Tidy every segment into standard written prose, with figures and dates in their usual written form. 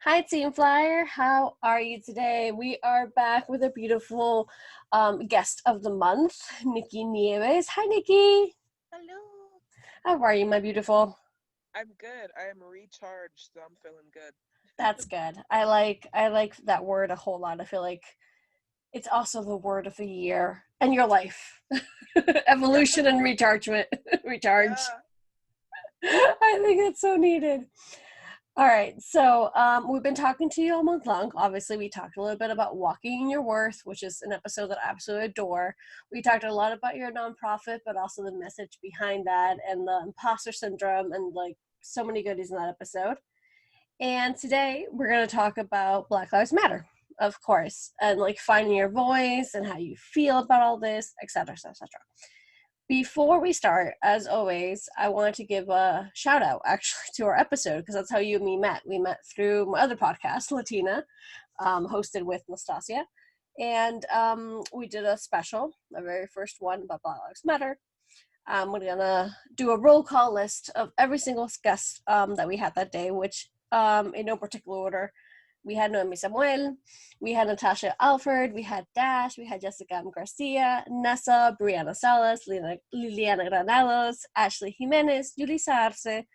Hi, Team Flyer. How are you today? We are back with a beautiful guest of the month, Nicky Nieves. Hi, Nikki. Hello. How are you, my beautiful? I'm good. I am recharged, so I'm feeling good. That's good. I like that word a whole lot. I feel like it's also the word of the year and your life. Evolution and rechargement. Recharge. Yeah. I think that's so needed. All right, so we've been talking to you all month long. Obviously, we talked a little bit about walking in your worth, which is an episode that I absolutely adore. We talked a lot about your nonprofit, but also the message behind that and the imposter syndrome and like so many goodies in that episode. And today we're going to talk about Black Lives Matter, of course, and like finding your voice and how you feel about all this, etc., etc., etc. Before we start, as always, I wanted to give a shout out actually to our episode because that's how you and me met. We met through my other podcast, Latina, hosted with Nastasia. And we did a special, the very first one about Black Lives Matter. We're going to do a roll call list of every single guest that we had that day, which in no particular order. We had Noemi Samuel, we had Natasha Alford, we had Dash, we had Jessica M. Garcia, Nessa, Brianna Salas, Liliana Granados, Ashley Jimenez, Yulisa Arce,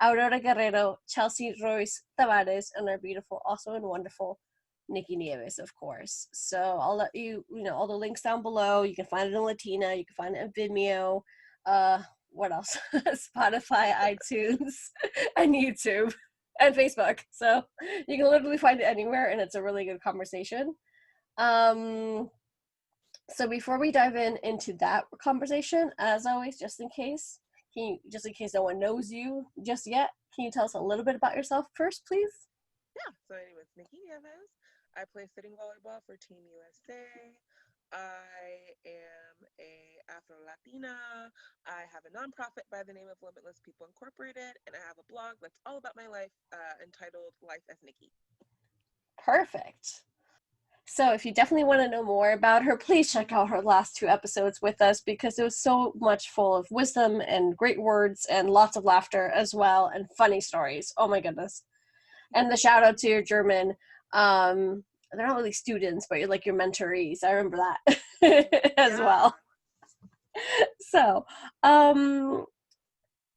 Aurora Guerrero, Chelsea Royce Tavares, and our beautiful, also and wonderful Nicky Nieves, of course. So I'll let all the links down below. You can find it in Latina, you can find it in Vimeo. What else? Spotify, iTunes, and YouTube and Facebook. So you can literally find it anywhere, and it's a really good conversation. Um, so before we dive into that conversation, as always, just in case no one knows you just yet, can you tell us a little bit about yourself first, please? Yeah. So, anyways, Nicky Nieves. I play sitting volleyball for Team USA. I am a Afro Latina. I have a nonprofit by the name of Limitless People Incorporated, and I have a blog that's all about my life, entitled Life as Nikki. Perfect. So if you definitely want to know more about her, please check out her last two episodes with us because it was so much full of wisdom and great words and lots of laughter as well and funny stories. Oh my goodness. And the shout out to your German, they're not really students, but you're like your mentorees. I remember that as Yeah. well. So, um,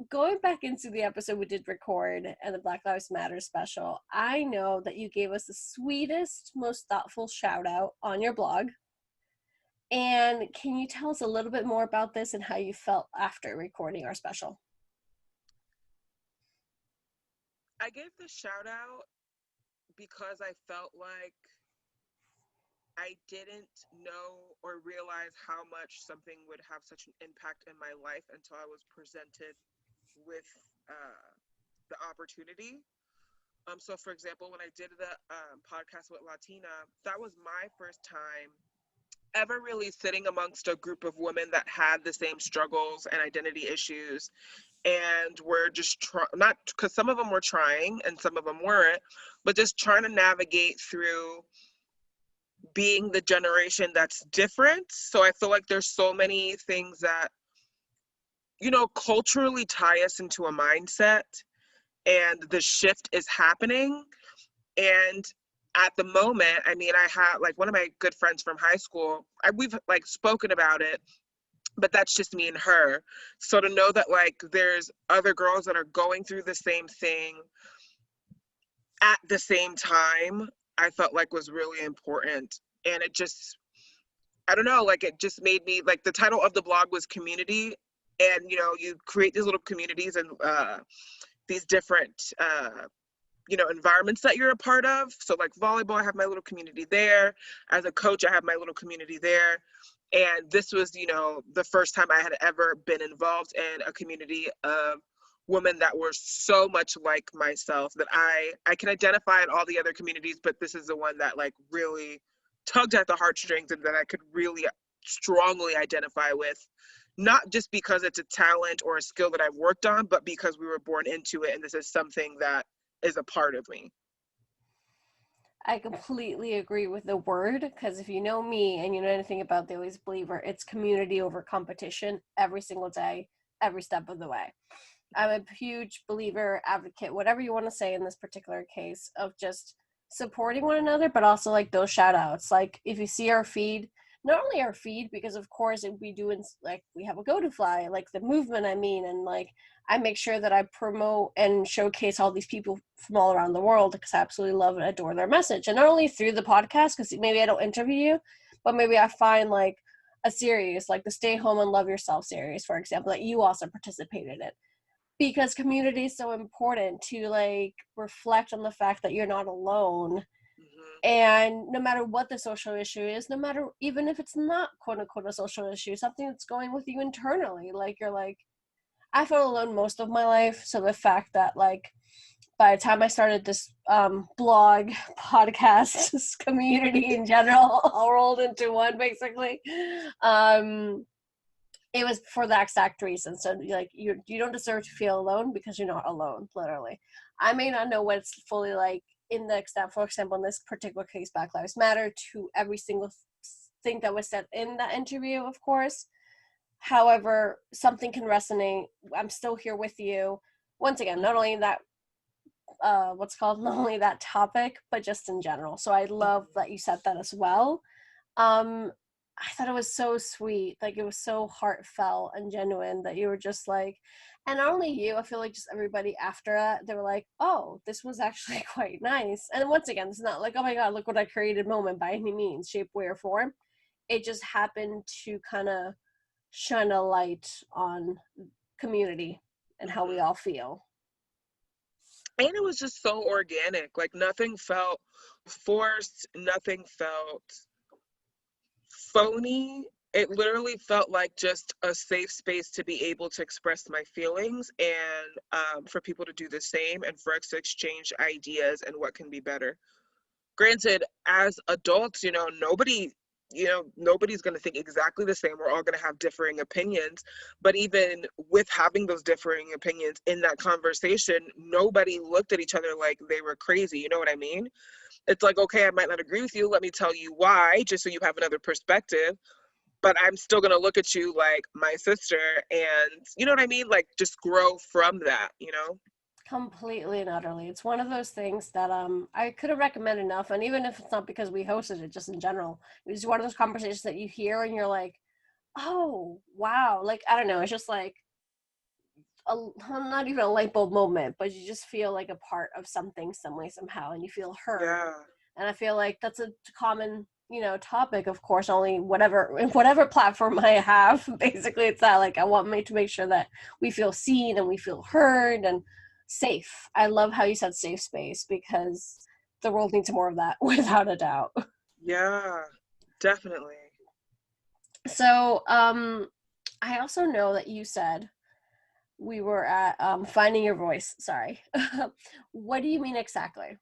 going back into the episode we did record and the Black Lives Matter special, I know that you gave us the sweetest, most thoughtful shout out on your blog. And can you tell us a little bit more about this and how you felt after recording our special? I gave the shout out because I felt like I didn't know or realize how much something would have such an impact in my life until I was presented with uh, the opportunity. So, for example, when I did the podcast with Latina, that was my first time ever really sitting amongst a group of women that had the same struggles and identity issues, and were just not because some of them were trying and some of them weren't, but just trying to navigate through being the generation that's different. So I feel like there's so many things that, culturally tie us into a mindset, and the shift is happening. And at the moment, I mean, I have like one of my good friends from high school, we've like spoken about it, but that's just me and her. So to know that like there's other girls that are going through the same thing at the same time, I felt like was really important. And it just, I don't know, like it just made me like the title of the blog was community. And you create these little communities and these different environments that you're a part of. So like volleyball, I have my little community there. As a coach, I have my little community there. And this was, the first time I had ever been involved in a community of women that were so much like myself that I can identify in all the other communities, but this is the one that like really tugged at the heartstrings and that I could really strongly identify with, not just because it's a talent or a skill that I've worked on, but because we were born into it and this is something that is a part of me. I completely agree with the word because if you know me and you know anything about the Always Believer, it's community over competition every single day, every step of the way. I'm a huge believer, advocate, whatever you want to say in this particular case, of just supporting one another, but also like those shout outs. Like if you see our feed, not only our feed, because of course we do, like we have a go to fly, like the movement, I mean, and like I make sure that I promote and showcase all these people from all around the world because I absolutely love and adore their message. And not only through the podcast, because maybe I don't interview you, but maybe I find like a series like the Stay Home and Love Yourself series, for example, that you also participated in, because community is so important to like reflect on the fact that you're not alone. Mm-hmm. And no matter what the social issue is, no matter even if it's not quote unquote a social issue, something that's going with you internally, like you're like, I felt alone most of my life. So the fact that like by the time I started this blog, podcast, this community in general, all rolled into one basically, um, it was for that exact reason. So like you don't deserve to feel alone because you're not alone, literally. I may not know what it's fully like in the extent, for example, in this particular case, Black Lives Matter, to every single thing that was said in that interview, of course. However, something can resonate. I'm still here with you. Once again, not only that, what's called, not only that topic, but just in general. So I love Mm-hmm. that you said that as well. um I thought it was so sweet, like it was so heartfelt and genuine that you were just like, and not only you, I feel like just everybody after that, they were like, oh, this was actually quite nice. And once again, it's not like, oh my god, look what I created moment by any means, shape, way, or form. It just happened to kind of shine a light on community and how we Mm-hmm. all feel. And it was just so organic. Like nothing felt forced, nothing felt phony. It literally felt like just a safe space to be able to express my feelings and for people to do the same and for us to exchange ideas and what can be better. Granted, as adults, nobody's going to think exactly the same. We're all going to have differing opinions. But even with having those differing opinions in that conversation, nobody looked at each other like they were crazy. You know what I mean? It's like, okay, I might not agree with you. Let me tell you why, just so you have another perspective. But I'm still going to look at you like my sister. And you know what I mean? Like, just grow from that, you know? Completely and utterly. It's one of those things that I couldn't recommend enough. And even if it's not because we hosted it, just in general, it's one of those conversations that you hear and you're like, oh wow. Like I don't know, it's just like not even a light bulb moment, but you just feel like a part of something some way somehow, and you feel heard. Yeah. And I feel like that's a common, topic. Of course, only whatever platform I have, basically, it's that like I want me to make sure that we feel seen and we feel heard and safe. I love how you said safe space because the world needs more of that, without a doubt. Yeah. Definitely. So, I also know that you said we were at finding your voice. Sorry. What do you mean exactly?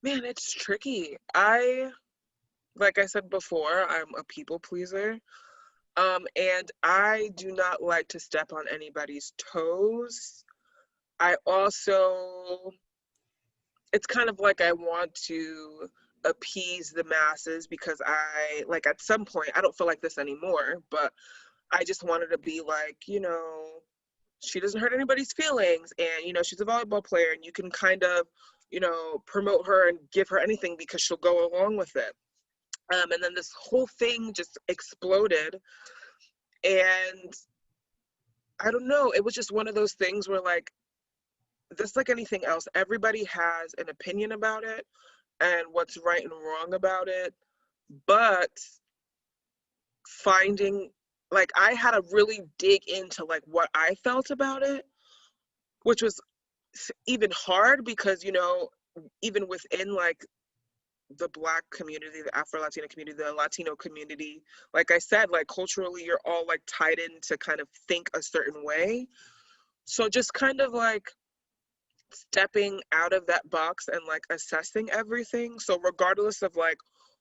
Man, it's tricky. Like I said before, I'm a people pleaser. And I do not like to step on anybody's toes. I also, it's kind of like I want to appease the masses because like at some point, I don't feel like this anymore, but I just wanted to be like, she doesn't hurt anybody's feelings and, she's a volleyball player and you can kind of, promote her and give her anything because she'll go along with it. And then this whole thing just exploded. And I don't know, it was just one of those things where, like, just like anything else, everybody has an opinion about it and what's right and wrong about it. But finding, like, I had to really dig into, like, what I felt about it, which was even hard because, even within, like, the Black community, the Afro Latina community, the Latino community, like I said, like culturally, you're all like tied in to kind of think a certain way. So just kind of like stepping out of that box and like assessing everything. So regardless of like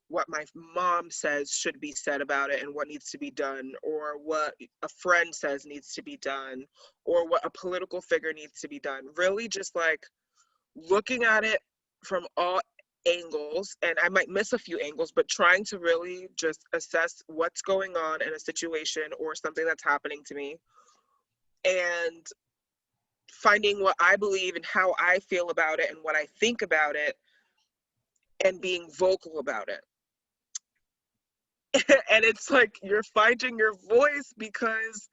what my mom says should be said about it and what needs to be done, or what a friend says needs to be done, or what a political figure needs to be done, really just like looking at it from all angles, and I might miss a few angles, but trying to really just assess what's going on in a situation or something that's happening to me and finding what I believe and how I feel about it and what I think about it and being vocal about it. And it's like you're finding your voice because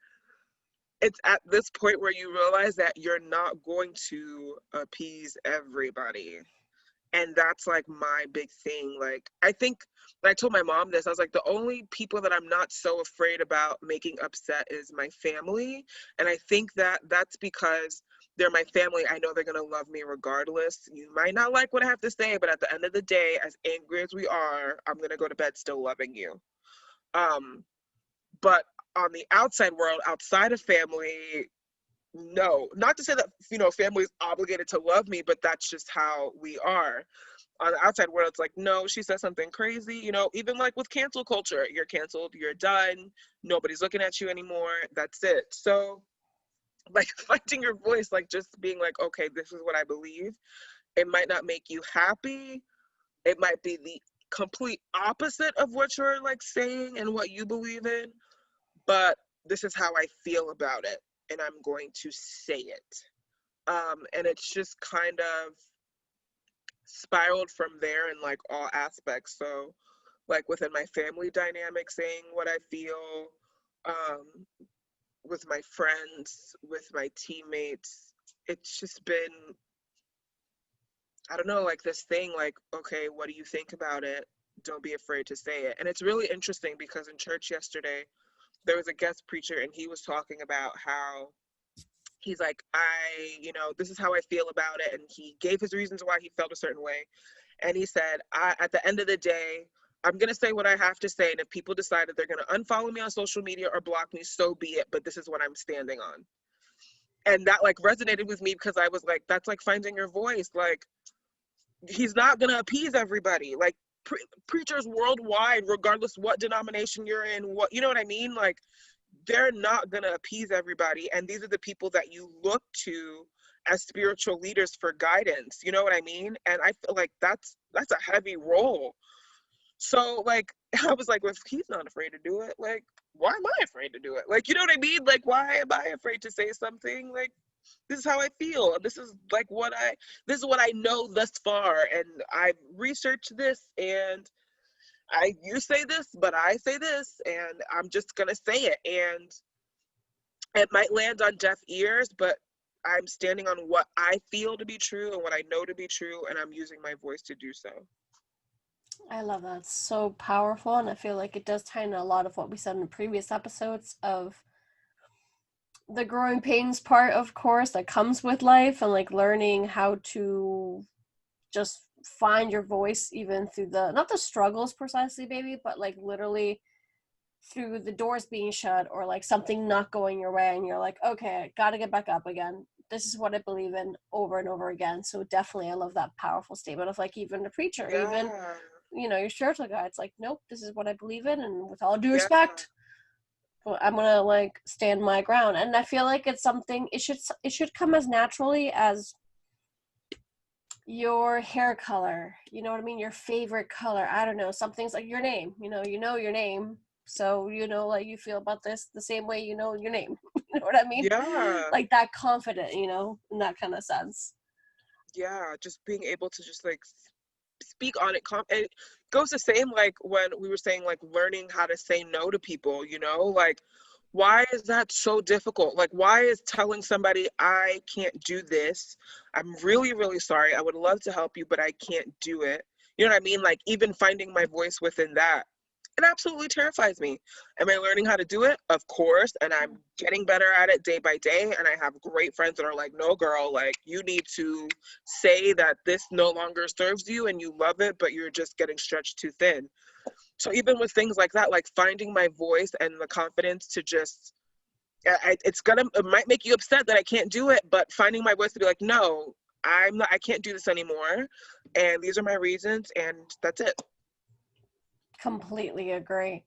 it's at this point where you realize that you're not going to appease everybody. And that's like my big thing. Like, I think, I told my mom this, I was like, the only people that I'm not so afraid about making upset is my family. And I think that that's because they're my family. I know they're going to love me regardless. You might not like what I have to say, but at the end of the day, as angry as we are, I'm going to go to bed still loving you. Um, but on the outside world, outside of family, no. Not to say that, family is obligated to love me, but that's just how we are. On the outside world, it's like, no, she said something crazy, even like with cancel culture, you're canceled, you're done, nobody's looking at you anymore, that's it. So, like, finding your voice, like, just being like, okay, this is what I believe. It might not make you happy, it might be the complete opposite of what you're like saying and what you believe in, but this is how I feel about it, and I'm going to say it. And it's just kind of spiraled from there in like all aspects. So, like within my family dynamic, saying what I feel, um, with my friends, with my teammates, it's just been, I don't know, like this thing, like, okay, what do you think about it? Don't be afraid to say it. And it's really interesting because in church yesterday, there was a guest preacher and he was talking about how he's like, this is how I feel about it. And he gave his reasons why he felt a certain way. And he said, at the end of the day, I'm going to say what I have to say. And if people decide that they're going to unfollow me on social media or block me, so be it. But this is what I'm standing on. And that like resonated with me because I was like, that's like finding your voice. Like, he's not going to appease everybody. Like, preachers worldwide, regardless what denomination you're in, you know what I mean? Like, they're not going to appease everybody. And these are the people that you look to as spiritual leaders for guidance. You know what I mean? And I feel like that's a heavy role. So like, I was like, well, if he's not afraid to do it, like, why am I afraid to do it? Like, you know what I mean? Like, why am I afraid to say something? Like, this is how I feel. This is like this is what I know thus far. And I've researched this, and you say this, but I say this, and I'm just gonna say it. And it might land on deaf ears, but I'm standing on what I feel to be true and what I know to be true, and I'm using my voice to do so. I love that. It's so powerful, and I feel like it does tie into a lot of what we said in the previous episodes of the growing pains part, of course, that comes with life, and like learning how to just find your voice even through the not the struggles precisely, baby, but like literally through the doors being shut or like something not going your way, and you're like, okay, I gotta get back up again. This is what I believe in over and over again. So definitely I love that powerful statement of like even the preacher, even Yeah, your spiritual guy, it's like, nope, this is what I believe in, and with all due yeah, respect, I'm gonna like stand my ground. And I feel like it's something it should come as naturally as your hair color, you know what I mean, your favorite color, I don't know, something's like your name, your name, so like you feel about this the same way your name. You know what I mean? yeah, Like that confident, in that kind of sense. yeah. Just being able to just like speak on it. And it goes the same like when we were saying like learning how to say no to people. Like, why is that so difficult? Like, why is telling somebody I can't do this? I'm really, really sorry. I would love to help you, but I can't do it. You know what I mean? Like, even finding my voice within that, it absolutely terrifies me. Am I learning how to do it? Of course. And I'm getting better at it day by day. And I have great friends that are like, no, girl, like, you need to say that this no longer serves you and you love it, but you're just getting stretched too thin. So even with things like that, like finding my voice and the confidence to just, it might make you upset that I can't do it, but finding my voice to be like, no, I can't do this anymore. And these are my reasons. And that's it. Completely agree.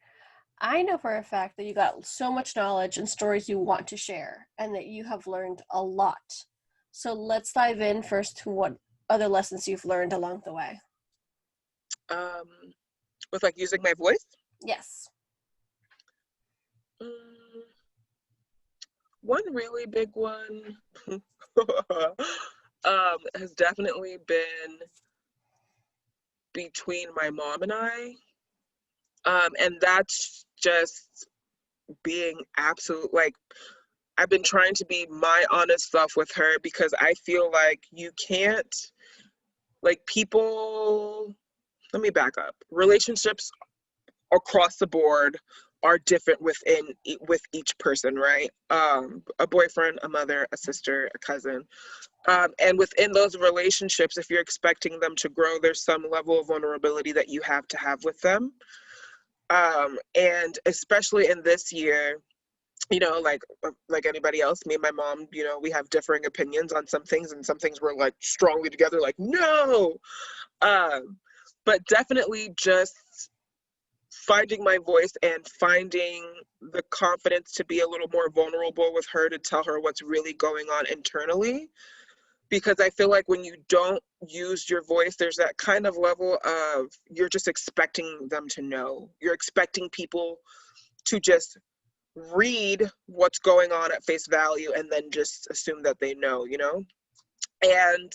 I know for a fact that you got so much knowledge and stories you want to share, and that you have learned a lot. So let's dive in first to what other lessons you've learned along the way. Um, with like using my voice. Yes. Mm, One really big one has definitely been between my mom and I. And that's just being absolute, like, I've been trying to be my honest self with her because I feel like you can't, like, people, let me back up. Relationships across the board are different with each person, right? A boyfriend, a mother, a sister, a cousin. And within those relationships, if you're expecting them to grow, there's some level of vulnerability that you have to have with them. And especially in this year, like anybody else, me and my mom, we have differing opinions on some things, and some things we're like strongly together, like no. Um, but definitely just finding my voice and finding the confidence to be a little more vulnerable with her to tell her what's really going on internally. Because I feel like when you don't use your voice, there's that kind of level of you're just expecting them to know. You're expecting people to just read what's going on at face value and then just assume that they know? And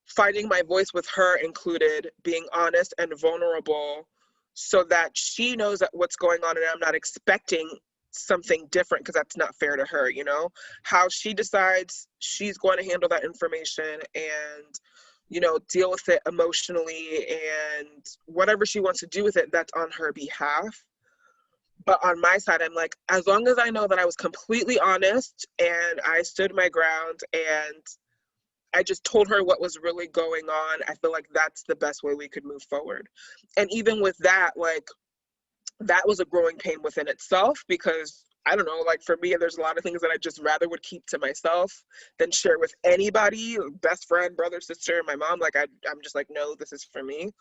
finding my voice with her included being honest and vulnerable so that she knows that what's going on and I'm not expecting something different because that's not fair to her. How she decides she's going to handle that information and deal with it emotionally and whatever she wants to do with it, that's on her behalf. But on my side, I'm like, as long as I know that I was completely honest and I stood my ground and I just told her what was really going on, I feel like that's the best way we could move forward. And even with that, like, that was a growing pain within itself because I don't know, like for me, there's a lot of things that I just rather would keep to myself than share with anybody, best friend, brother, sister, my mom. Like, I'm just like, no, this is for me.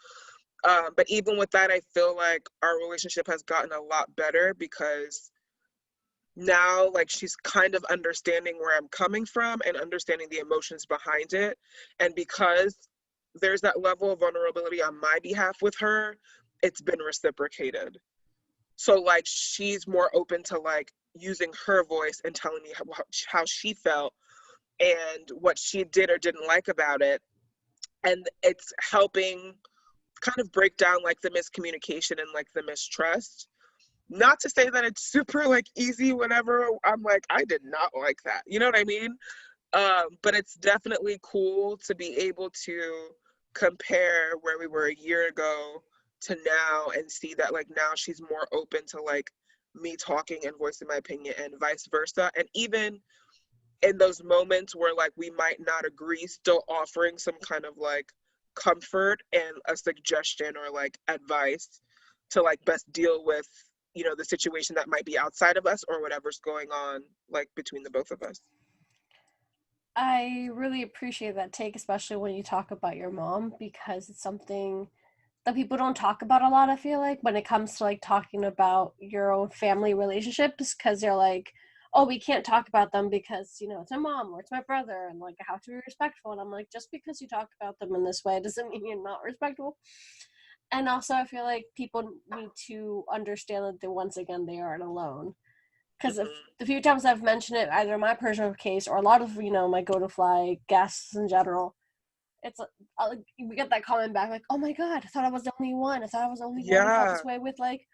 But even with that, I feel like our relationship has gotten a lot better because now, like, she's kind of understanding where I'm coming from and understanding the emotions behind it. And because there's that level of vulnerability on my behalf with her, it's been reciprocated. So, like, she's more open to, like, using her voice and telling me how she felt and what she did or didn't like about it. And it's helping kind of break down, like, the miscommunication and, like, the mistrust. Not to say that it's super like easy whenever I'm like, I did not like that. You know what I mean? But it's definitely cool to be able to compare where we were a year ago to now and see that like now she's more open to like me talking and voicing my opinion and vice versa. And even in those moments where like we might not agree, still offering some kind of like comfort and a suggestion or like advice to like best deal with the situation that might be outside of us or whatever's going on like between the both of us. I really appreciate that take, especially when you talk about your mom, because it's something that people don't talk about a lot, I feel like, when it comes to like talking about your own family relationships, because they're like, oh, we can't talk about them because, it's my mom or it's my brother, and like I have to be respectful. And I'm like, just because you talk about them in this way doesn't mean you're not respectful. And also, I feel like people need to understand that they, once again, they aren't alone. Because if Hmm. the few times I've mentioned it, either in my personal case or a lot of my go to fly guests in general, it's we get that comment back like, "Oh my god, I thought I was the only one. I thought I was the only one who felt Yeah, this way with like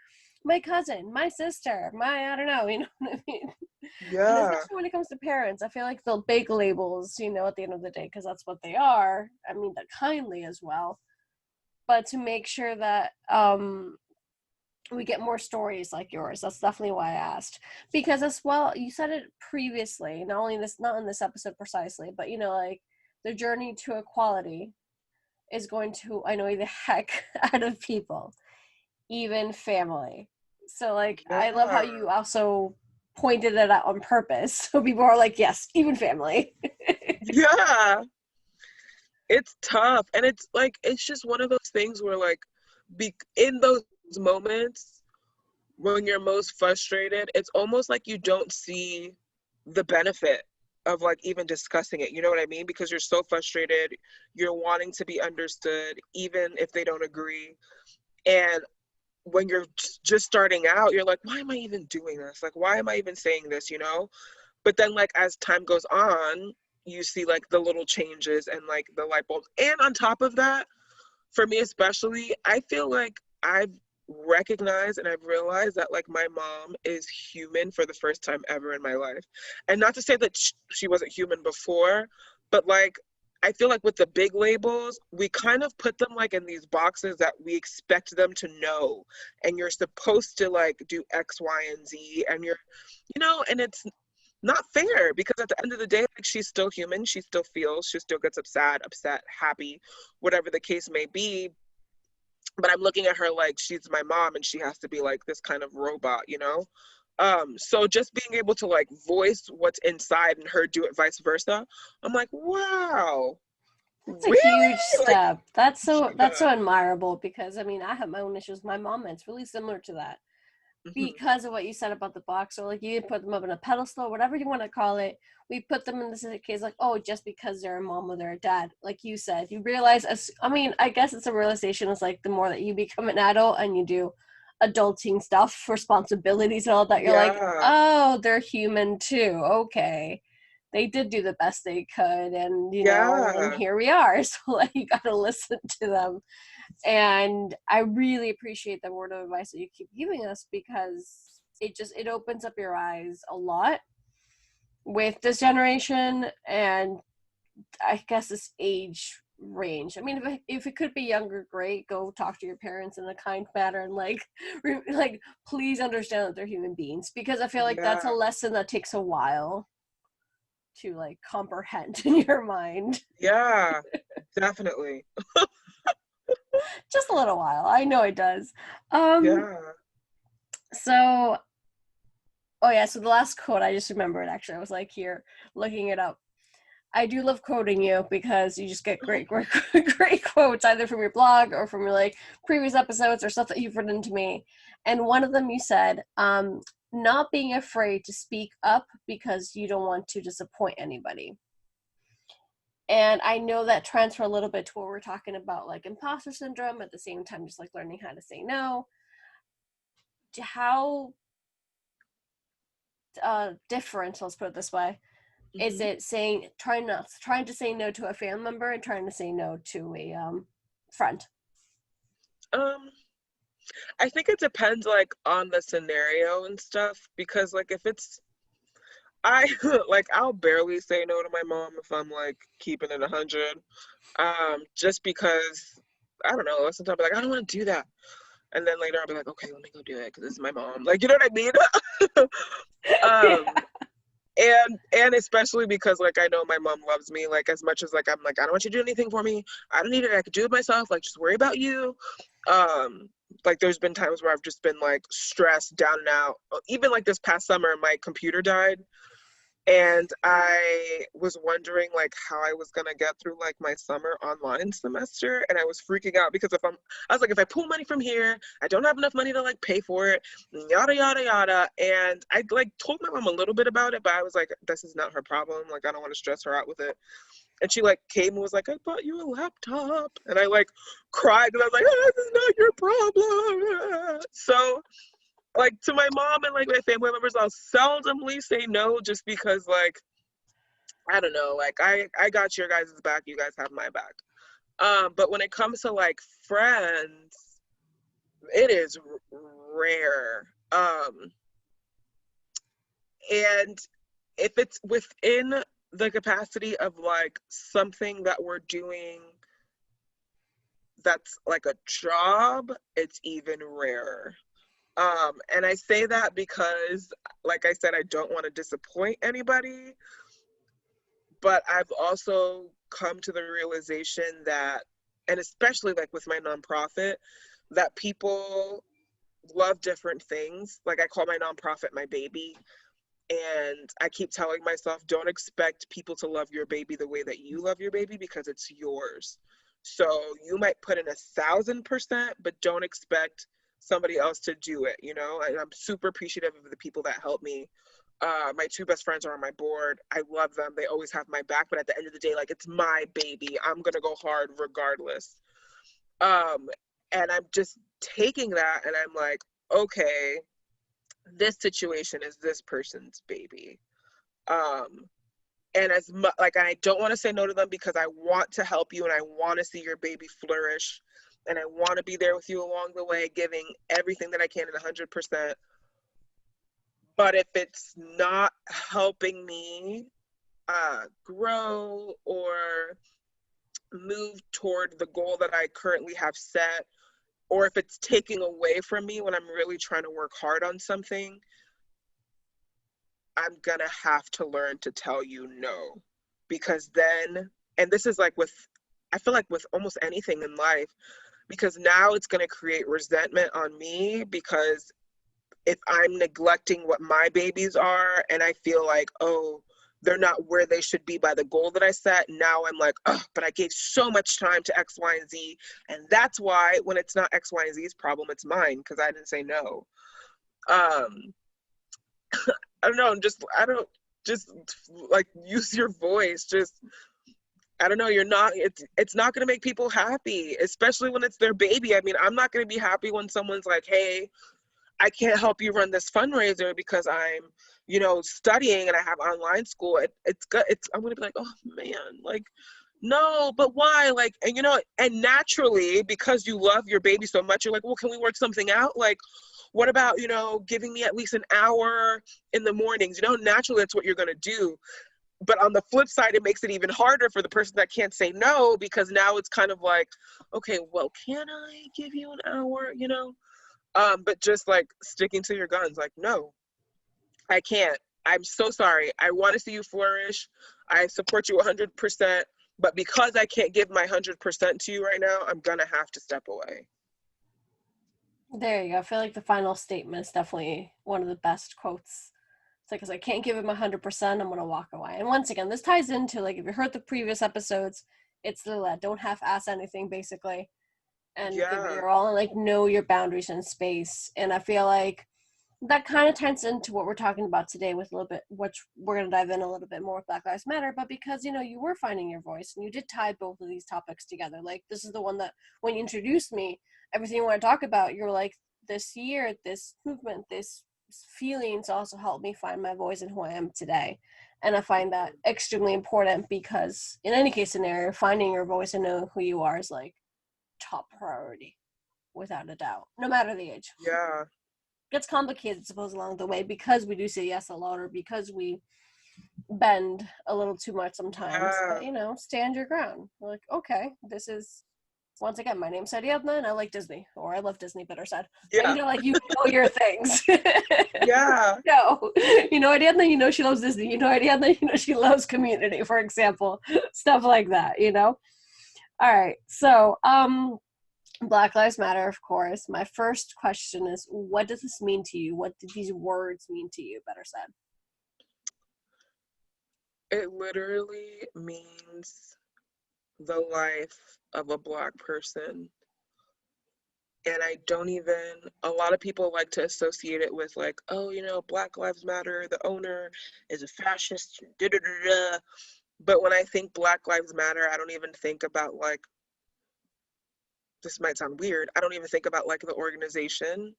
my cousin, my sister, my I don't know, you know what I mean." And yeah. especially when it comes to parents, I feel like they'll bake labels, at the end of the day, because that's what they are. I mean that kindly as well, but to make sure that we get more stories like yours. That's definitely why I asked. Because as well, you said it previously, not in this episode precisely, but like the journey to equality is going to annoy the heck out of people, even family. So like I love how Yeah, you also pointed it out on purpose. So people are like, yes, even family. yeah. It's tough, and it's like it's just one of those things where like in those moments when you're most frustrated, it's almost like you don't see the benefit of like even discussing it. You know what I mean? Because you're so frustrated, you're wanting to be understood, even if they don't agree. And when you're just starting out, you're like, why am I even doing this? Like, why am I even saying this? But then like as time goes on, you see like the little changes and like the light bulbs. And on top of that, for me especially, I feel like I've recognized and I've realized that like my mom is human for the first time ever in my life. And not to say that she wasn't human before, but like I feel like with the big labels, we kind of put them like in these boxes that we expect them to know. And you're supposed to like do X, Y, and Z. And you're, and it's not fair because at the end of the day, like she's still human. She still feels, she still gets upset, happy, whatever the case may be. But I'm looking at her like she's my mom and she has to be like this kind of robot. So just being able to like voice what's inside and her do it vice versa, I'm like, wow, It's a really? huge Like, step. That's yeah. so admirable because I mean I have my own issues with my mom and it's really similar to that. Hmm. Because of what you said about the box, or like you put them up in a pedestal, whatever you want to call it. We put them in this case like, oh, just because they're a mom or they're a dad, like you said, you realize. I mean, I guess it's a realization. Is like the more that you become an adult and you do adulting stuff, responsibilities and all that, you're like, Yeah. oh, they're human too. Okay, they did do the best they could, and and Yeah. here we are. So like, you got to listen to them, and I really appreciate the word of advice that you keep giving us because it opens up your eyes a lot with this generation, and I guess this age range. I mean, if it could be younger, great. Go talk to your parents in a kind manner and like please understand that they're human beings, because I feel like that's a Yeah. lesson that takes a while to like comprehend in your mind. Yeah. Definitely. Just a little while. I know it does. Um Yeah. so Oh yeah, so the last quote I just remembered, actually. I was like here looking it up. I do love quoting you because you just get great great quotes either from your blog or from your like previous episodes or stuff that you've written to me. And one of them you said, not being afraid to speak up because you don't want to disappoint anybody. And I know that transfer a little bit to what we're talking about, like imposter syndrome, at the same time just like learning how to say no. How different, let's put it this way, is Hmm. it trying to say no to a family member and trying to say no to a friend? Um, I think it depends like on the scenario and stuff because like if it's I like I'll barely say no to my mom if I'm like keeping it 100. Just because I don't know, sometimes I'll be like, I don't want to do that. And then later I'll be like, okay, let me go do it because this is my mom. Like, you know what I mean? um, and especially because like I know my mom loves me, like as much as like I'm like, I don't want you to do anything for me. I don't need it, I could do it myself, like just worry about you. Um, like there's been times where I've just been like stressed, down and out. Even like this past summer, my computer died and I was wondering like how I was gonna get through like my summer online semester, and I was freaking out because I was like, if I pull money from here, I don't have enough money to like pay for it, yada yada yada. And I like told my mom a little bit about it, but I was like, this is not her problem. Like I don't want to stress her out with it. And she like came and was like, I bought you a laptop, and I like cried and I was like, oh, this is not your problem. So like to my mom and like my family members, I'll seldomly say no just because like I don't know, like I got your guys' back, you guys have my back. But when it comes to like friends, it is rare. And if it's within the capacity of like something that we're doing that's like a job, it's even rarer. And I say that because, like I said, I don't want to disappoint anybody, but I've also come to the realization that, and especially like with my nonprofit, that people love different things. Like I call my nonprofit my baby. And I keep telling myself, don't expect people to love your baby the way that you love your baby because it's yours. So you might put in 1,000%, but don't expect somebody else to do it, you know? And I'm super appreciative of the people that help me. My two best friends are on my board. I love them. They always have my back. But at the end of the day, like it's my baby. I'm gonna go hard regardless. Um, and I'm just taking that and I'm like, okay, this situation is this person's baby. Um, and as much like I don't want to say no to them because I want to help you and I want to see your baby flourish and I want to be there with you along the way, giving everything that I can at 100%. But if it's not helping me grow or move toward the goal that I currently have set, or if it's taking away from me when I'm really trying to work hard on something, I'm gonna have to learn to tell you no. Because then, and this is like with, I feel like with almost anything in life, because now it's gonna create resentment on me because if I'm neglecting what my babies are and I feel like, oh, they're not where they should be by the goal that I set, now I'm like, oh, but I gave so much time to X, Y, and Z. And that's why when it's not X, Y, and Z's problem, it's mine because I didn't say no. Um, I don't know, just I don't just like use your voice. Just I don't know, you're not it's not gonna make people happy, especially when it's their baby. I mean, I'm not gonna be happy when someone's like, hey, I can't help you run this fundraiser because I'm, studying and I have online school. It's good. I'm gonna be like, oh man, like, no, but why? Like, and and naturally, because you love your baby so much, you're like, well, can we work something out? Like, what about, giving me at least an hour in the mornings? Naturally, that's what you're gonna do. But on the flip side, it makes it even harder for the person that can't say no because now it's kind of like, okay, well, can I give you an hour? But just like sticking to your guns, like, no, I can't. I'm so sorry. I want to see you flourish. I support you 100%. But because I can't give my 100% to you right now, I'm going to have to step away. There you go. I feel like the final statement is definitely one of the best quotes. It's like, because I can't give him 100%, I'm going to walk away. And once again, this ties into, like, if you heard the previous episodes, it's the don't half-ass anything, basically, and give it Yeah. your all, and, like, know your boundaries and space. And I feel like that kind of ties into what we're talking about today with a little bit, which we're going to dive in a little bit more with Black Lives Matter, but because, you were finding your voice and you did tie both of these topics together. Like, this is the one that, when you introduced me, everything you want to talk about, you were like, this year, this movement, this feelings also helped me find my voice and who I am today. And I find that extremely important because in any case scenario, finding your voice and knowing who you are is like top priority, without a doubt, no matter the age. Yeah. Gets complicated, suppose, along the way because we do say yes a lot or because we bend a little too much sometimes. But Yeah. stand your ground. We're like, okay, this is, once again, my name's Ariadna and I like Disney, or I love Disney, better said. But Yeah. like, you know your things. Yeah. No, Ariadna, she loves Disney. Ariadna, she loves Community, for example, stuff like that. All right, so Black Lives Matter, of course. My first question is, what does this mean to you? What did these words mean to you, better said? It literally means the life of a Black person. And I don't even, a lot of people like to associate it with like, oh, Black Lives Matter, the owner is a fascist, da da da da. But when I think Black Lives Matter, I don't even think about like, this might sound weird, I don't even think about like the organization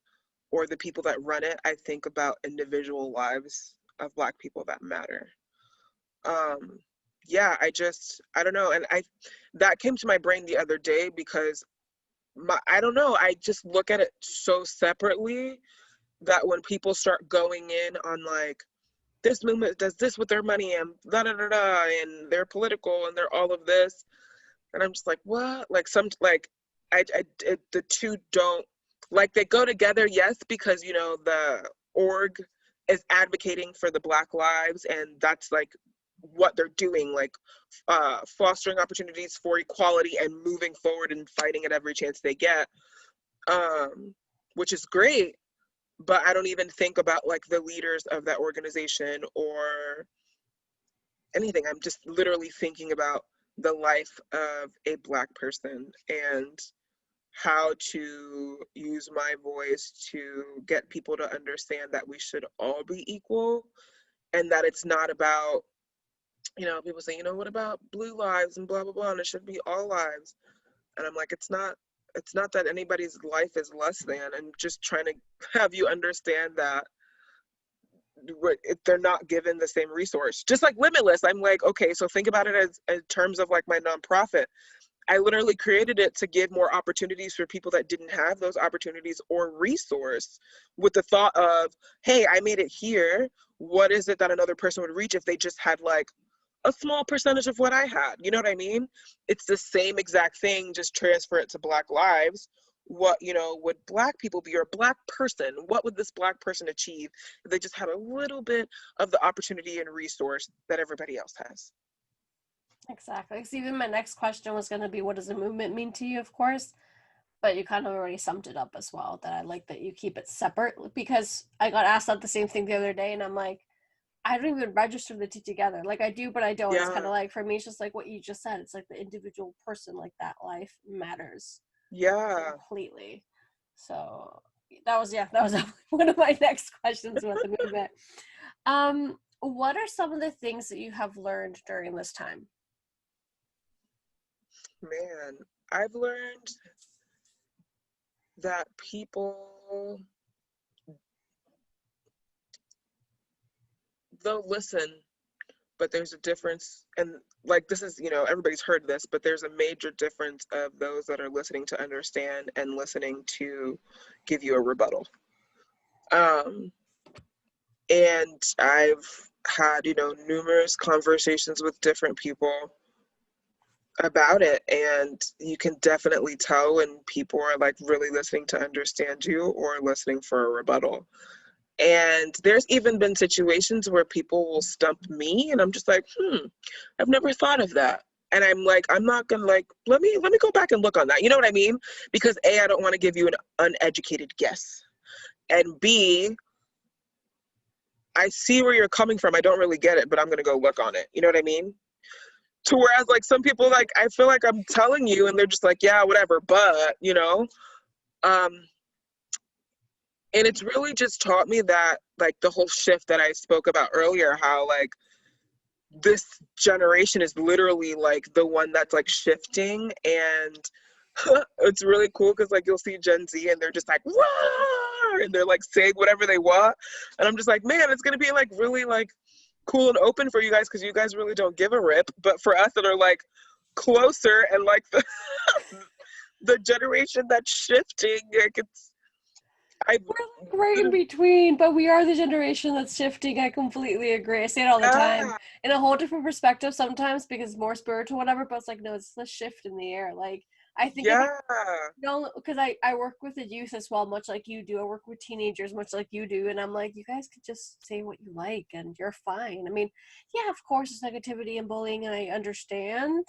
or the people that run it. I think about individual lives of Black people that matter. Um, yeah, I don't know. And that came to my brain the other day because I don't know, I just look at it so separately that when people start going in on like, this movement does this with their money and da da da da, and they're political and they're all of this, and I'm just like, what? Like the two don't, like, they go together, yes, because the org is advocating for the Black lives, and that's like what they're doing, like fostering opportunities for equality and moving forward and fighting at every chance they get, um, which is great. But I don't even think about like the leaders of that organization or anything. I'm just literally thinking about the life of a Black person and how to use my voice to get people to understand that we should all be equal and that it's not about, people say, what about blue lives and blah blah blah, and it should be all lives. And I'm like, it's not that anybody's life is less than. I'm just trying to have you understand that they're not given the same resource. Just like Limitless, I'm like, okay, so think about it as in terms of like my nonprofit. I literally created it to give more opportunities for people that didn't have those opportunities or resource, with the thought of, hey, I made it here. What is it that another person would reach if they just had like a small percentage of what I had? You know what I mean? It's the same exact thing, just transfer it to Black lives. What, would Black people be, or a Black person, what would this Black person achieve if they just had a little bit of the opportunity and resource that everybody else has? Exactly. Because even my next question was going to be, what does a movement mean to you, of course? But you kind of already summed it up as well. That I like that you keep it separate, because I got asked that the same thing the other day, and I'm like, I don't even register the two together. Like I do, but I don't. It's kind Yeah, of like, for me, it's just like what you just said. It's like the individual person, like that life matters yeah, completely. So that was one of my next questions about the movement. What are some of the things that you have learned during this time? man. I've learned that people, they'll listen, but there's a difference. And like, this is, everybody's heard this, but there's a major difference of those that are listening to understand and listening to give you a rebuttal. Um, and I've had, numerous conversations with different people about it, and you can definitely tell when people are like really listening to understand you or listening for a rebuttal. And there's even been situations where people will stump me, and I'm just like, I've never thought of that. And I'm like, I'm not gonna, like, let me go back and look on that. You know what I mean? Because A, I don't want to give you an uneducated guess. And B, I see where you're coming from. I don't really get it, but I'm gonna go look on it. You know what I mean? To whereas like some people, like, I feel like I'm telling you and they're just like, yeah, whatever, but um and it's really just taught me that, like, the whole shift that I spoke about earlier, how like this generation is literally like the one that's like shifting. And it's really cool because like you'll see Gen Z and they're just like, "Wah!" and they're like saying whatever they want, and I'm just like, man, it's gonna be like really like cool and open for you guys because you guys really don't give a rip. But for us that are like closer and like the generation that's shifting, like I We're like right in between, but we are the generation that's shifting. I completely agree. I say it all the time yeah, in a whole different perspective sometimes because more spiritual, whatever. But it's like, no, it's the shift in the air. Like, I think if you yeah, don't, because I work with the youth as well, much like you do. I work with teenagers, much like you do. And I'm like, you guys could just say what you like and you're fine. I mean, yeah, of course, there's negativity and bullying, and I understand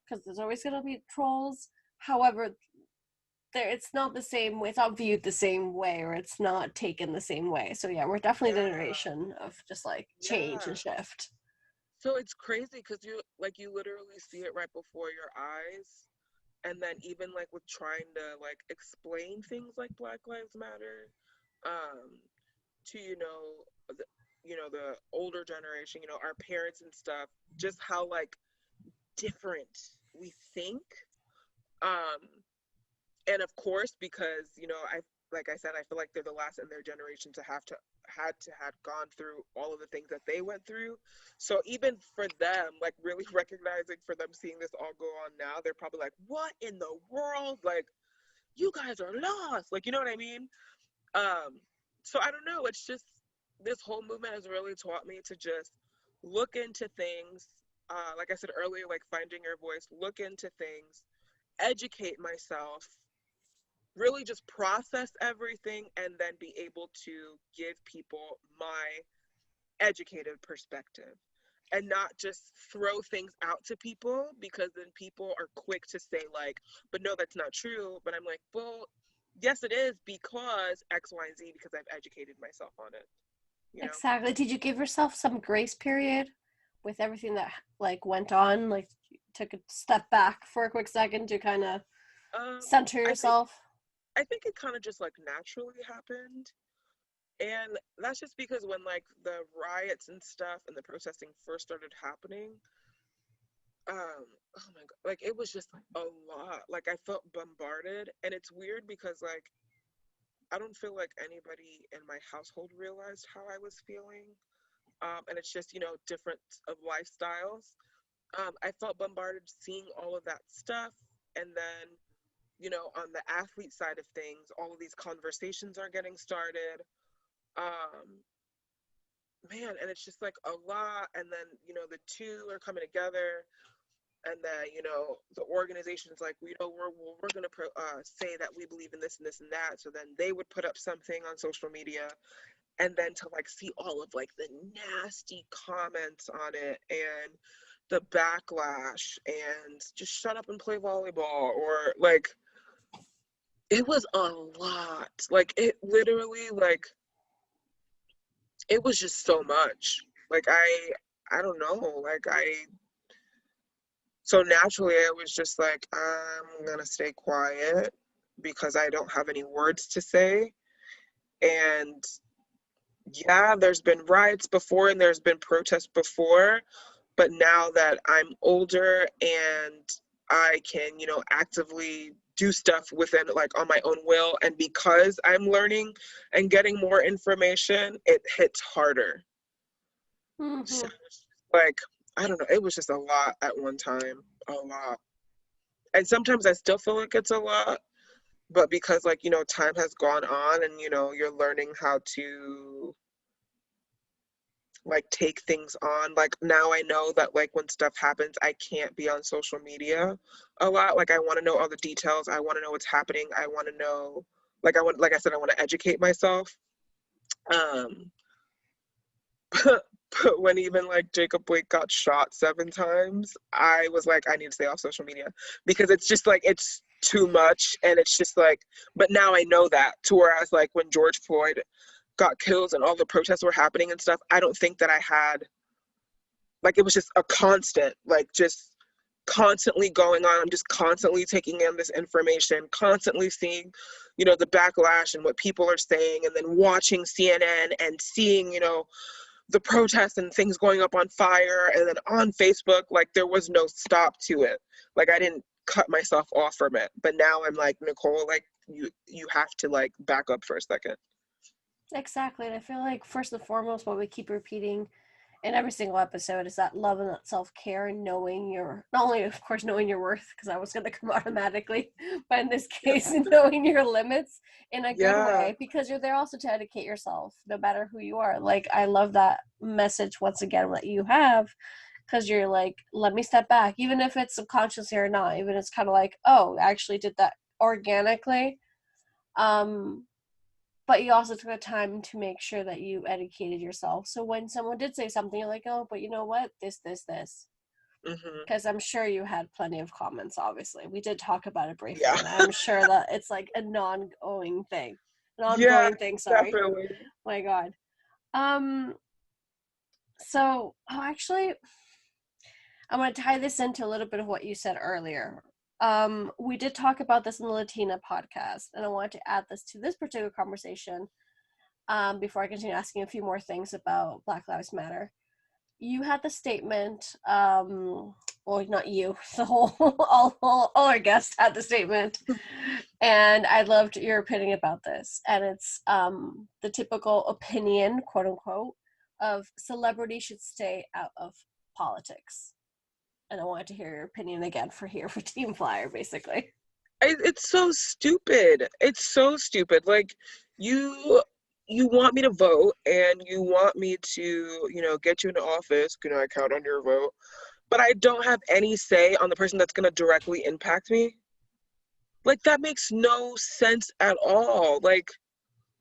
because there's always going to be trolls. However, there it's not the same way, it's not viewed the same way, or it's not taken the same way. So yeah, we're definitely the yeah, generation of just like change and yeah. shift. So it's crazy because you literally see it right before your eyes. And then even like with trying to like explain things like Black Lives Matter, um, to the older generation, our parents and stuff, just how like different we think. Um, and of course, because I like I said, I feel like they're the last in their generation to have to had gone through all of the things that they went through. So even for them, like really recognizing, for them seeing this all go on now, they're probably like, what in the world? Like, you guys are lost. Like, you know what I mean? Um, so I don't know. It's just, this whole movement has really taught me to just look into things. Like I said earlier, like finding your voice, look into things, educate myself, really just process everything, and then be able to give people my educated perspective, and not just throw things out to people, because then people are quick to say like, but no, that's not true. But I'm like, well, yes it is, because X, Y, and Z, because I've educated myself on it, you know. Exactly. Did you give yourself some grace period with everything that like went on, like you took a step back for a quick second to kind of um center i think yourself? I think it kind of just like naturally happened. And that's just because when like the riots and stuff and the protesting first started happening, oh my god, like it was just a lot. Like I felt bombarded, and it's weird because like I don't feel like anybody in my household realized how I was feeling. And it's just, different of lifestyles. I felt bombarded seeing all of that stuff. And then, on the athlete side of things, all of these conversations are getting started. Um, Man, and it's just like a lot. And then, the two are coming together. And then, the organization's like, we're going to say that we believe in this and this and that. So then they would put up something on social media, and then to like see all of like the nasty comments on it and the backlash and just shut up and play volleyball, or like it was a lot. Like it literally, like it was just so much. Like I don't know, like I so naturally I was just like, I'm gonna stay quiet because I don't have any words to say. And yeah, there's been riots before and there's been protests before, but now that I'm older and I can, actively do stuff within like on my own will, and because I'm learning and getting more information, it hits harder. So Mm-hmm. like, I don't know, it was just a lot at one time, a lot. And sometimes I still feel like it's a lot, but because like, time has gone on and you're learning how to like take things on. Like now I know that like when stuff happens, I can't be on social media a lot. Like I want to know all the details. I want to know what's happening. I want to know, like I said, I want to educate myself. Um, but when even like Jacob Blake got shot 7 times, I was like, I need to stay off social media because it's just like it's too much, and it's just like. But now I know that. To whereas like when George Floyd got killed and all the protests were happening and stuff, I don't think that I had like it was just a constant, like just constantly going on. I'm just constantly taking in this information, constantly seeing, the backlash and what people are saying, and then watching CNN and seeing, the protests and things going up on fire, and then on Facebook, like there was no stop to it. Like I didn't cut myself off from it. But now I'm like, Nicole, like you have to like back up for a second. Exactly. And I feel like first and foremost, what we keep repeating in every single episode is that love and that self-care, and knowing your, not only of course knowing your worth, because I was going to come automatically, but in this Yeah. case knowing your limits in a good Yeah. way, because you're there also to educate yourself no matter who you are. Like I love that message once again that you have, because you're like, let me step back, even if it's subconsciously or not, even it's kind of like, oh, I actually did that organically. um but you also took the time to make sure that you educated yourself. So when someone did say something, you're like, oh, but you know what? This. Hmm. Because I'm sure you had plenty of comments, obviously. We did talk about it briefly, Yeah. and I'm sure that it's like a non-ongoing thing. An Yeah, ongoing thing, sorry. definitely. My God. Um, so, actually, I'm going to tie this into a little bit of what you said earlier. We did talk about this in the Latina podcast, and I wanted to add this to this particular conversation before I continue asking a few more things about Black Lives Matter. You had the statement, well, not you, the whole, all our guests had the statement, and I loved your opinion about this. And it's the typical opinion, quote unquote, of celebrity should stay out of politics. And I wanted to hear your opinion again for here for Team Flyer, basically. It's so stupid. It's so stupid. Like you you want me to vote and you want me to, get you into office. Can I count on your vote? But I don't have any say on the person that's going to directly impact me. Like that makes no sense at all. Like